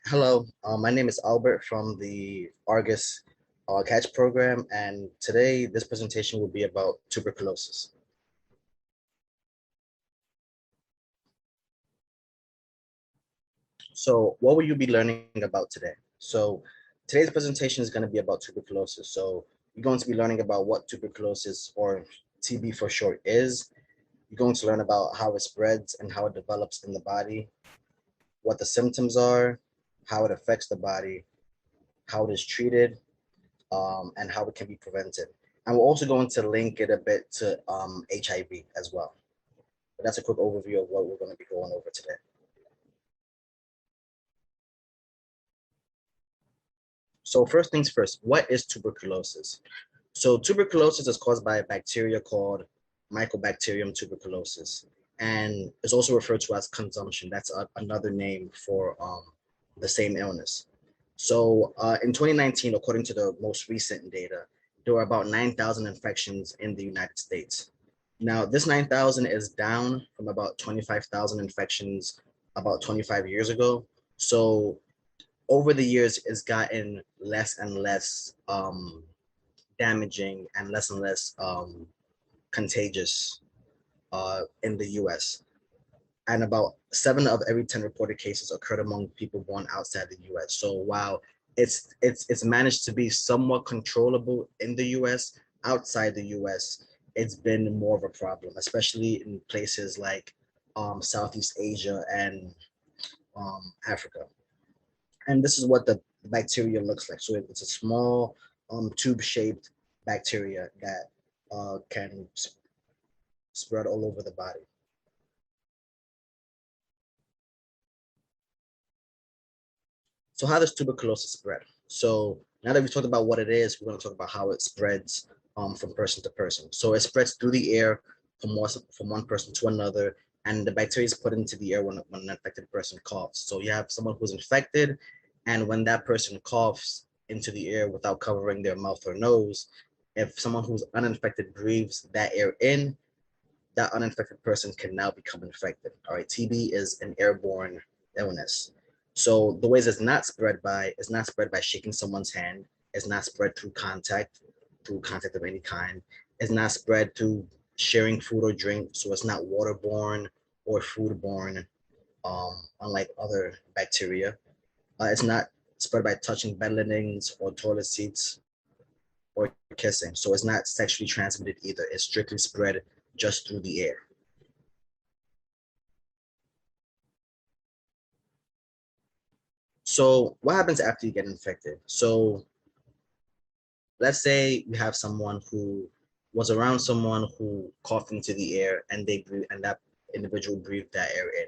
Hello, my name is Albert from the Argus Catch program, and today this presentation will be about tuberculosis. So, what will you be learning about today? So, today's presentation is going to be about tuberculosis. So, you're going to be learning about what tuberculosis, or TB for short, is. You're going to learn about how it spreads and how it develops in the body, what the symptoms are, how it affects the body, how it is treated, and how it can be prevented. And we're also going to link it a bit to HIV as well. But that's a quick overview of what we're going to be going over today. So first things first, what is tuberculosis? So tuberculosis is caused by a bacteria called Mycobacterium tuberculosis, and is also referred to as consumption. That's another name for the same illness. So in 2019, according to the most recent data, there were about 9,000 infections in the United States. Now, this 9,000 is down from about 25,000 infections about 25 years ago. So over the years, it's gotten less and less damaging and less contagious in the US. And about 7 of every 10 reported cases occurred among people born outside the US. So while it's managed to be somewhat controllable in the US, outside the US, it's been more of a problem, especially in places like Southeast Asia and Africa. And this is what the bacteria looks like. So it's a small tube-shaped bacteria that can spread all over the body. So how does tuberculosis spread? So now that we've talked about what it is, we're going to talk about how it spreads from person to person. So it spreads through the air from one person to another, and the bacteria is put into the air when an infected person coughs. So you have someone who's infected, and when that person coughs into the air without covering their mouth or nose, if someone who's uninfected breathes that air in, that uninfected person can now become infected. All right, TB is an airborne illness. So the ways it's not spread by shaking someone's hand. It's not spread through contact of any kind. It's not spread through sharing food or drink. So it's not waterborne or foodborne, unlike other bacteria. It's not spread by touching bed linens or toilet seats or kissing. So it's not sexually transmitted either. It's strictly spread just through the air. So what happens after you get infected? So let's say you have someone who was around someone who coughed into the air and that individual breathed that air in.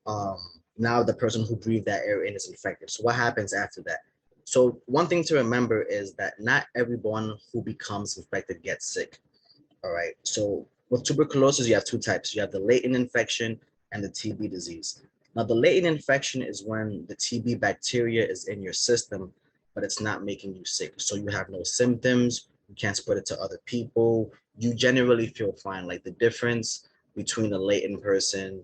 Um, Now the person who breathed that air in is infected. So what happens after that? So one thing to remember is that not everyone who becomes infected gets sick. All right. So with tuberculosis, you have two types. You have the latent infection and the TB disease. Now, the latent infection is when the TB bacteria is in your system, but it's not making you sick. So you have no symptoms. You can't spread it to other people. You generally feel fine. Like the difference between a latent person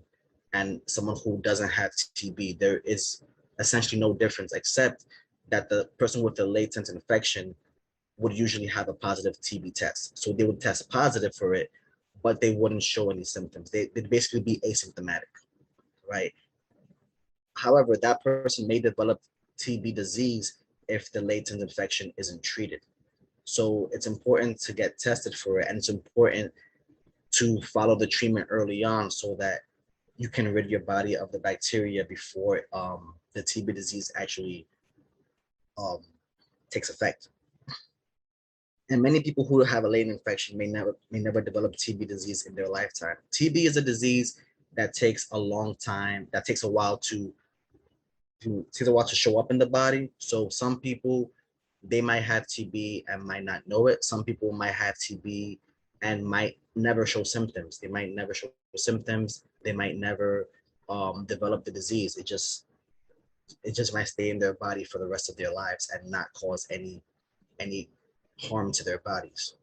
and someone who doesn't have TB, there is essentially no difference except that the person with the latent infection would usually have a positive TB test. So they would test positive for it, but they wouldn't show any symptoms. They'd basically be asymptomatic, right? However, that person may develop TB disease if the latent infection isn't treated. So it's important to get tested for it, and it's important to follow the treatment early on so that you can rid your body of the bacteria before the TB disease actually um, takes effect. And many people who have a latent infection may never develop TB disease in their lifetime. TB is a disease that takes a long time, that takes a while to show up in the body. So some people, they might have TB and might not know it. Some people might have TB and might never show symptoms. They might never show symptoms. They might never develop the disease. It just might stay in their body for the rest of their lives and not cause any harm to their bodies.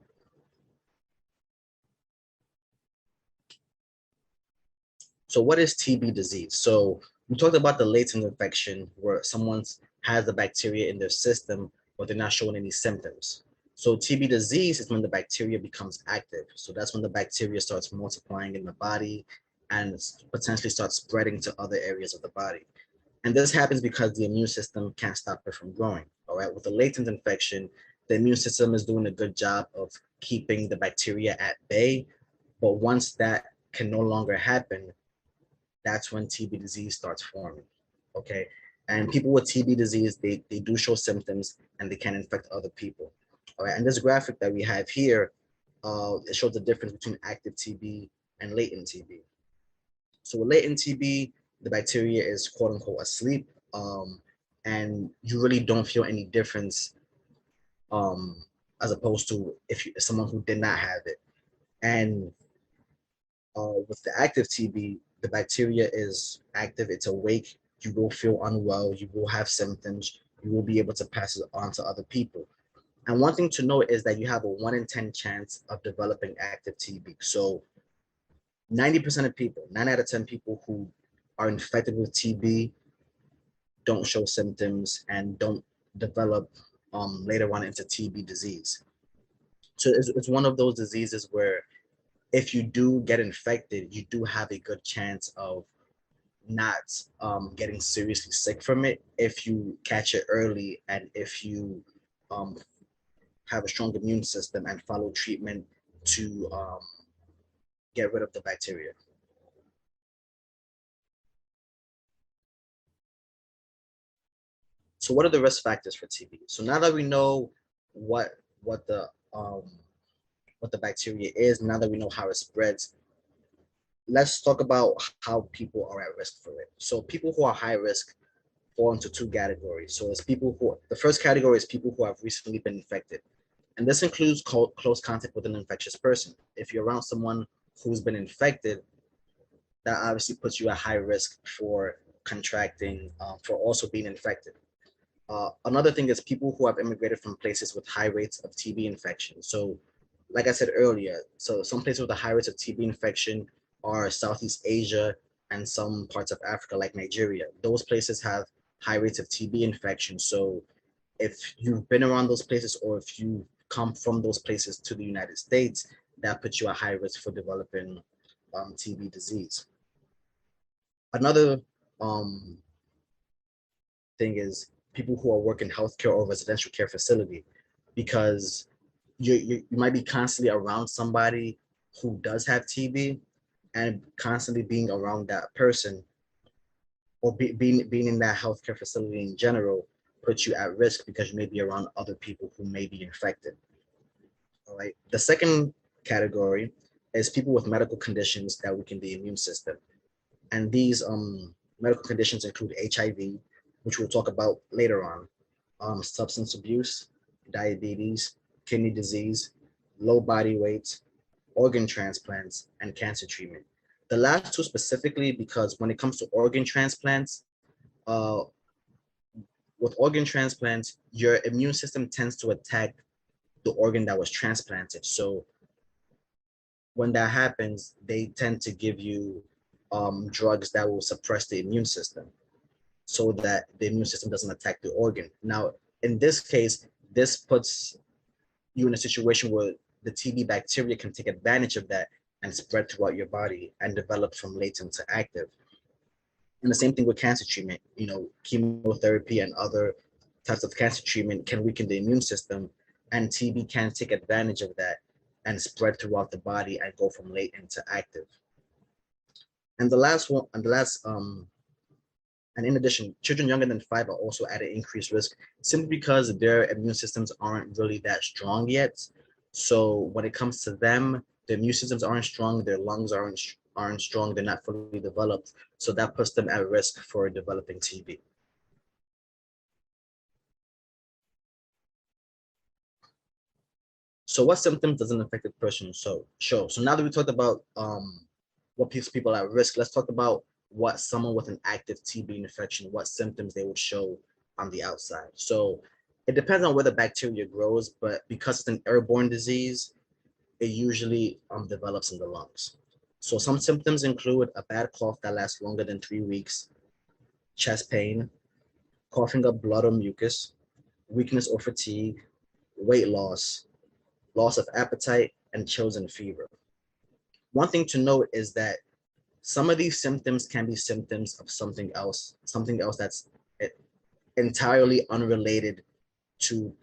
So what is TB disease? So We talked about the latent infection where someone has the bacteria in their system, but they're not showing any symptoms. So TB disease is when the bacteria becomes active. So that's when the bacteria starts multiplying in the body and potentially starts spreading to other areas of the body. And this happens because the immune system can't stop it from growing. All right. With a latent infection, the immune system is doing a good job of keeping the bacteria at bay. But once that can no longer happen, that's when TB disease starts forming. Okay. And people with TB disease, they do show symptoms and they can infect other people. All right. And this graphic that we have here, it shows the difference between active TB and latent TB. So with latent TB, the bacteria is quote unquote asleep, and you really don't feel any difference um, as opposed to if you someone who did not have it. And with the active TB, the bacteria is active, it's awake. You will feel unwell, you will have symptoms, you will be able to pass it on to other people. And one thing to note is that you have a 1 in 10 chance of developing active TB. So 90% of people, 9 out of 10 people who are infected with TB don't show symptoms and don't develop later on into TB disease. So it's one of those diseases where if you do get infected, you do have a good chance of not getting seriously sick from it if you catch it early and if you um, have a strong immune system and follow treatment to get rid of the bacteria. So what are the risk factors for TB? So now that we know what what the um, what the bacteria is, now that we know how it spreads, let's talk about how people are at risk for it. So people who are high risk fall into two categories. So it's people who, the first category is people who have recently been infected. And this includes close contact with an infectious person. If you're around someone who's been infected, that obviously puts you at high risk for contracting, for also being infected. Another thing is people who have immigrated from places with high rates of TB infection. So, like I said earlier, so some places with a high rates of TB infection are Southeast Asia and some parts of Africa, like Nigeria. Those places have high rates of TB infection. So, if you've been around those places or if you come from those places to the United States, that puts you at high risk for developing TB disease. Another um, thing is people who are working healthcare or residential care facility, because you might be constantly around somebody who does have TB, and constantly being around that person or being in that healthcare facility in general puts you at risk because you may be around other people who may be infected. All right. The second category is people with medical conditions that weaken the immune system. And these medical conditions include HIV, which we'll talk about later on, substance abuse, diabetes, kidney disease, low body weight, organ transplants, and cancer treatment. The last two specifically, because when it comes to organ transplants, uh, with organ transplants, your immune system tends to attack the organ that was transplanted. So when that happens, they tend to give you drugs that will suppress the immune system so that the immune system doesn't attack the organ. Now, in this case, this puts you in a situation where the TB bacteria can take advantage of that and spread throughout your body and develop from latent to active. And the same thing with cancer treatment. You know, chemotherapy and other types of cancer treatment can weaken the immune system, and TB can take advantage of that and spread throughout the body and go from latent to active. And the last one, and in addition, children younger than 5 are also at an increased risk simply because their immune systems aren't really that strong yet. So when it comes to them, their immune systems aren't strong, their lungs aren't strong, they're not fully developed. So that puts them at risk for developing TB. So what symptoms does an infected person show? So now that we talked about what keeps people at risk, let's talk about what someone with an active TB infection, what symptoms they would show on the outside. So it depends on where the bacteria grows, but because it's an airborne disease, it usually develops in the lungs. So some symptoms include a bad cough that lasts longer than 3 weeks, chest pain, coughing up blood or mucus, weakness or fatigue, weight loss, loss of appetite, and chills and fever. One thing to note is that some of these symptoms can be symptoms of something else that's entirely unrelated to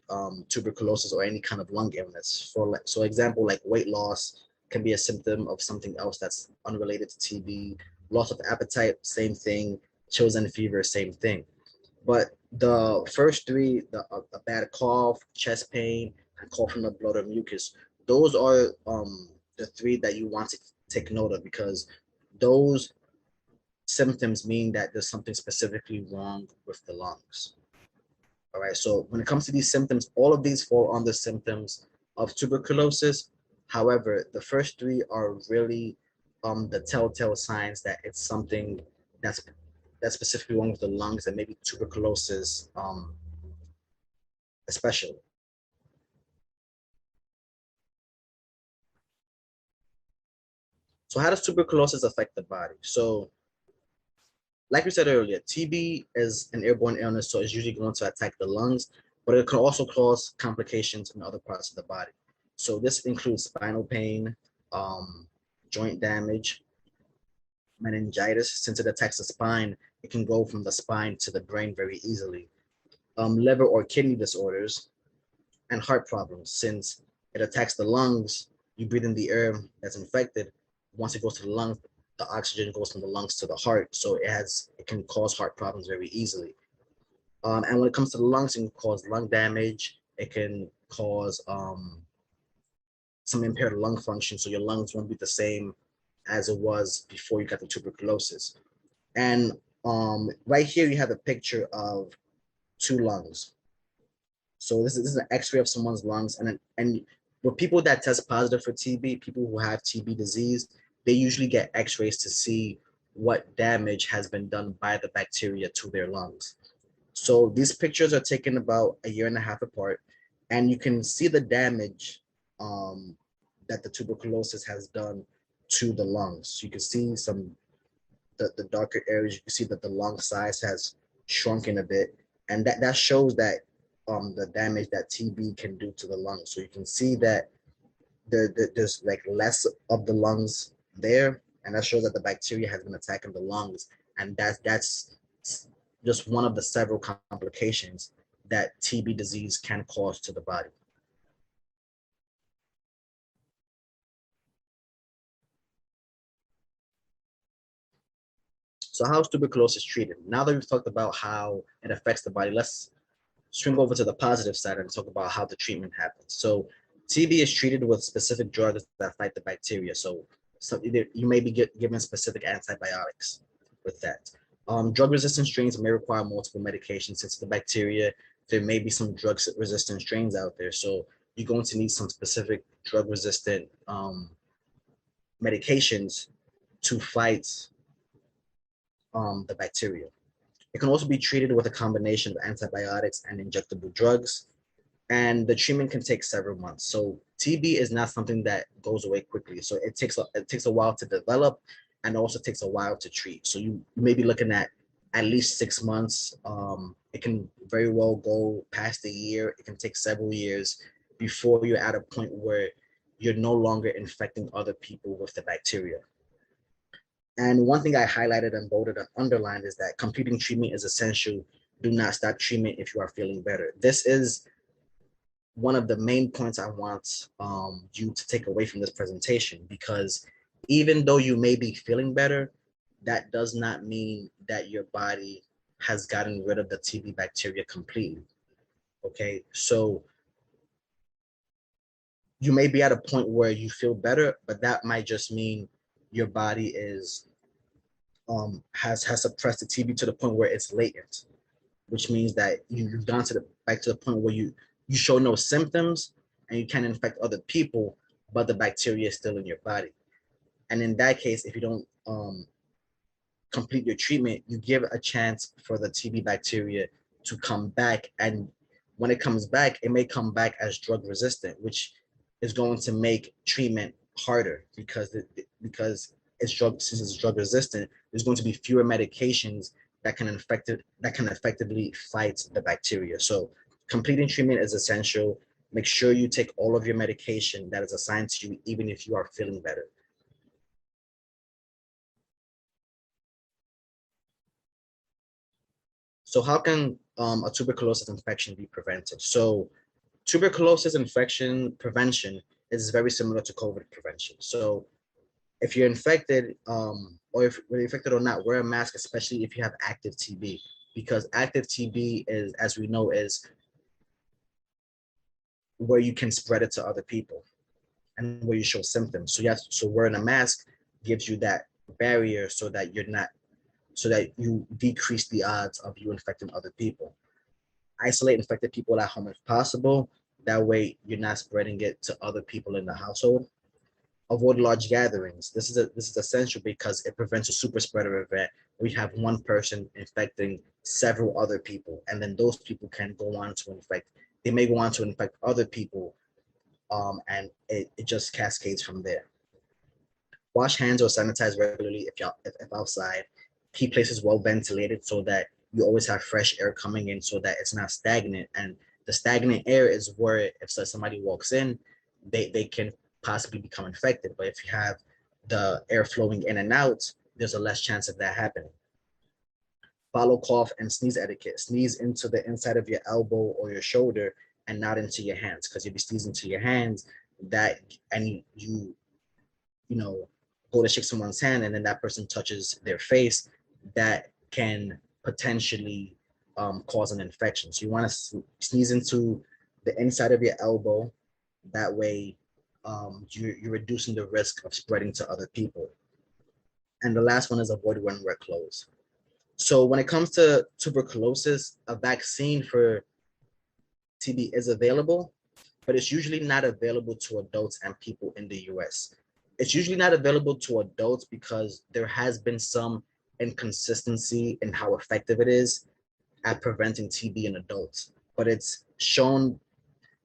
tuberculosis or any kind of lung illness. So example, like weight loss can be a symptom of something else that's unrelated to TB. Loss of appetite, same thing. Chills and fever, same thing. But the first three, a bad cough, chest pain, and coughing up blood or mucus, those are the three that you want to take note of, because those symptoms mean that there's something specifically wrong with the lungs. All right. So when it comes to these symptoms, all of these fall under symptoms of tuberculosis. However, the first three are really the telltale signs that it's something that's that's specifically wrong with the lungs, and maybe tuberculosis especially. So how does tuberculosis affect the body? So like we said earlier, TB is an airborne illness, so it's usually going to attack the lungs, but it can also cause complications in other parts of the body. So this includes spinal pain, um, joint damage, meningitis. Since it attacks the spine, it can go from the spine to the brain very easily. Liver or kidney disorders, and heart problems. Since it attacks the lungs, you breathe in the air that's infected. Once it goes to the lungs, the oxygen goes from the lungs to the heart, so it can cause heart problems very easily. And when it comes to the lungs, it can cause lung damage. It can cause some impaired lung function, so your lungs won't be the same as it was before you got the tuberculosis. And right here, you have a picture of two lungs. So this is an X-ray of someone's lungs, and with people that test positive for TB, people who have TB disease, they usually get X-rays to see what damage has been done by the bacteria to their lungs. So these pictures are taken about a year and a half apart, and you can see the damage um, that the tuberculosis has done to the lungs. So you can see the darker areas. You can see that the lung size has shrunken a bit, and that shows that the damage that TB can do to the lungs. So you can see that there's like less of the lungs there, and that shows that the bacteria has been attacking the lungs, and that's just one of the several complications that TB disease can cause to the body. So how is tuberculosis treated? Now that we've talked about how it affects the body, let's swing over to the positive side and talk about how the treatment happens. So TB is treated with specific drugs that fight the bacteria. So you may be given specific antibiotics with that. Drug-resistant strains may require multiple medications since the bacteria. There may be some drug-resistant strains out there, so you're going to need some specific drug-resistant medications to fight the bacteria. It can also be treated with a combination of antibiotics and injectable drugs, and the treatment can take several months. So TB is not something that goes away quickly. So it takes a while to develop, and also takes a while to treat. So you may be looking at least 6 months. It can very well go past a year. It can take several years before you're at a point where you're no longer infecting other people with the bacteria. And one thing I highlighted and bolded and underlined is that completing treatment is essential. Do not stop treatment if you are feeling better. This is one of the main points I want you to take away from this presentation, because even though you may be feeling better, that does not mean that your body has gotten rid of the TB bacteria completely. Okay, so you may be at a point where you feel better, but that might just mean your body is has suppressed the TB to the point where it's latent, which means that you've gone to the back to the point where you show no symptoms and you can infect other people, but the bacteria is still in your body. And in that case, if you don't complete your treatment, you give a chance for the TB bacteria to come back. And when it comes back, it may come back as drug resistant, which is going to make treatment harder, because it's drug since it's drug resistant. There's going to be fewer medications that can effectively fight the bacteria. So completing treatment is essential. Make sure you take all of your medication that is assigned to you, even if you are feeling better. So how can a tuberculosis infection be prevented? So tuberculosis infection prevention is very similar to COVID prevention. So if you're infected, or if you're infected or not, wear a mask, especially if you have active TB, because active TB is, as we know, is where you can spread it to other people and where you show symptoms. So yes, so wearing a mask gives you that barrier so that you're not, so that you decrease the odds of you infecting other people. Isolate infected people at home if possible. That way you're not spreading it to other people in the household. Avoid large gatherings. This is essential because it prevents a super spreader event. We have one person infecting several other people, and then those people can go on to infect. They may go on to infect other people, and it just cascades from there. Wash hands or sanitize regularly if outside. Keep places well ventilated so that you always have fresh air coming in so that it's not stagnant. And the stagnant air is where if somebody walks in, they can possibly become infected. But if you have the air flowing in and out, there's a less chance of that happening. Follow cough and sneeze etiquette. Sneeze into the inside of your elbow or your shoulder and not into your hands, because if you sneeze into your hands, that and you know, go to shake someone's hand and then that person touches their face, that can potentially cause an infection. So you want to sneeze into the inside of your elbow. That way, you're reducing the risk of spreading to other people. And the last one is avoid wearing wet clothes. So when it comes to tuberculosis, a vaccine for TB is available, but it's usually not available to adults and people in the US. It's usually not available to adults because there has been some inconsistency in how effective it is at preventing TB in adults, but it's shown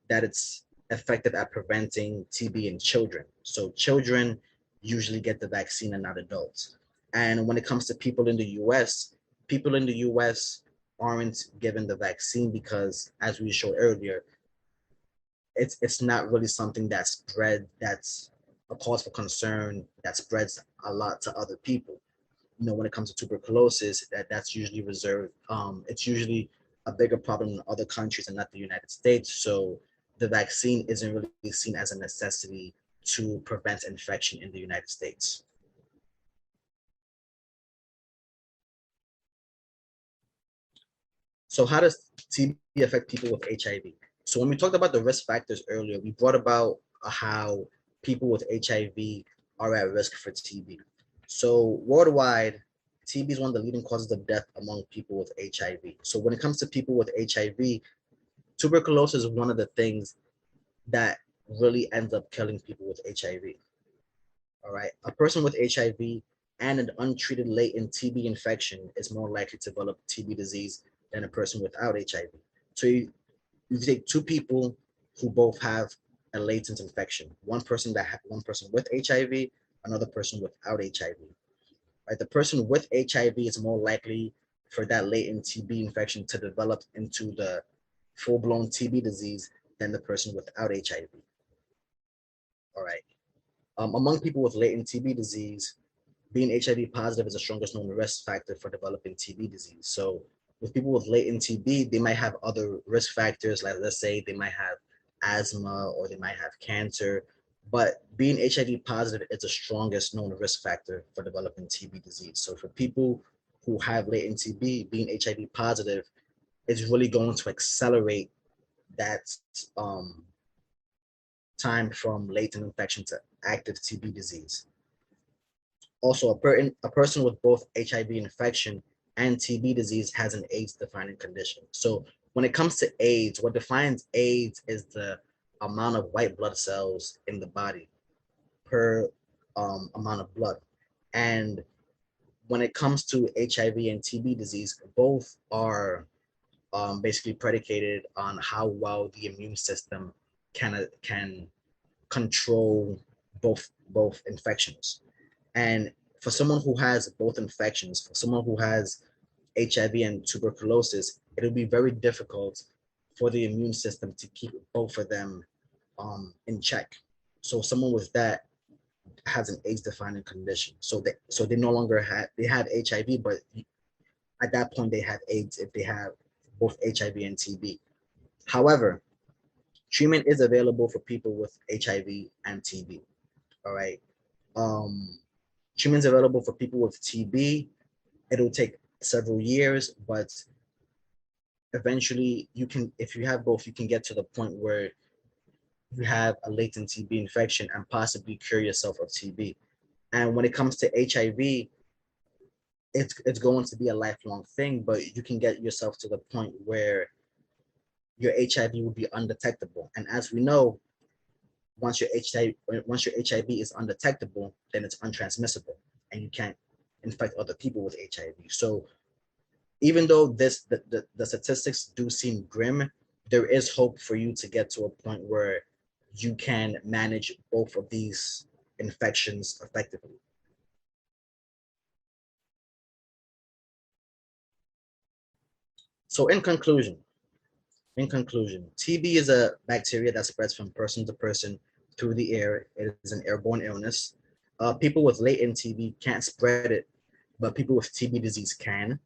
that it's effective at preventing TB in children. So children usually get the vaccine and not adults. And when it comes to people in the US, people in the US aren't given the vaccine because, as we showed earlier, it's not really something that spread that's a cause for concern that spreads a lot to other people. You know, when it comes to tuberculosis, that's usually reserved. It's usually a bigger problem in other countries and not the United States. So the vaccine isn't really seen as a necessity to prevent infection in the United States. So how does TB affect people with HIV? So when we talked about the risk factors earlier, we brought about how people with HIV are at risk for TB. So worldwide, TB is one of the leading causes of death among people with HIV. So when it comes to people with HIV, tuberculosis is one of the things that really ends up killing people with HIV. All right. A person with HIV and an untreated latent TB infection is more likely to develop TB disease than a person without HIV. So you take two people who both have a latent infection, one person with HIV, another person without HIV. Right? The person with HIV is more likely for that latent TB infection to develop into the full-blown TB disease than the person without HIV. All right. Among people with latent TB disease, being HIV positive is the strongest known risk factor for developing TB disease. So with people with latent TB, they might have other risk factors, like let's say they might have asthma or they might have cancer, but being HIV positive is the strongest known risk factor for developing TB disease. So for people who have latent TB, being HIV positive is really going to accelerate that um, time from latent infection to active TB disease. Also, a person with both HIV infection and TB disease has an AIDS defining condition. So when it comes to AIDS, what defines AIDS is the amount of white blood cells in the body per amount of blood. And when it comes to HIV and TB disease, both are basically predicated on how well the immune system can control both infections. And for someone who has both infections, for someone who has HIV and tuberculosis, it'll be very difficult for the immune system to keep both of them in check. So someone with that has an AIDS-defining condition. So they no longer had HIV, but at that point they have AIDS if they have both HIV and TB. However, treatment is available for people with HIV and TB. All right. Um, Treatment is available for people with TB. It'll take several years, but eventually you can, if you have both, you can get to the point where you have a latent TB infection and possibly cure yourself of TB. And when it comes to HIV, it's going to be a lifelong thing, but you can get yourself to the point where your HIV will be undetectable. And as we know, once your HIV is undetectable, then it's untransmissible, and you can't infect other people with HIV. So even though the statistics do seem grim, there is hope for you to get to a point where you can manage both of these infections effectively. So in conclusion, TB is a bacteria that spreads from person to person through the air. It is an airborne illness. People with latent TB can't spread it, but people with TB disease can.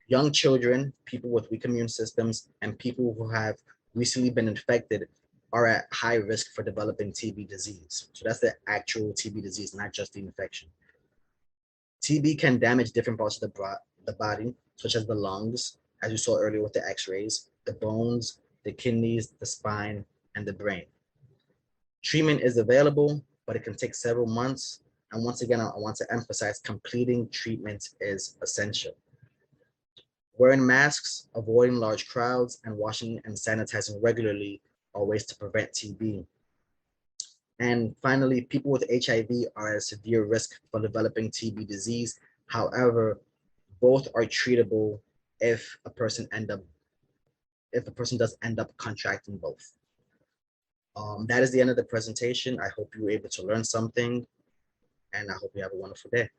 Young children, people with weak immune systems, and people who have recently been infected are at high risk for developing TB disease. So that's the actual TB disease, not just the infection. TB can damage different parts of the body, such as the lungs, as you saw earlier with the x-rays, the bones, the kidneys, the spine, and the brain. Treatment is available, but it can take several months. And once again, I want to emphasize completing treatment is essential. Wearing masks, avoiding large crowds, and washing and sanitizing regularly are ways to prevent TB. And finally, people with HIV are at a severe risk for developing TB disease. However, both are treatable if a person does end up contracting both. That is the end of the presentation. I hope you were able to learn something, and I hope you have a wonderful day.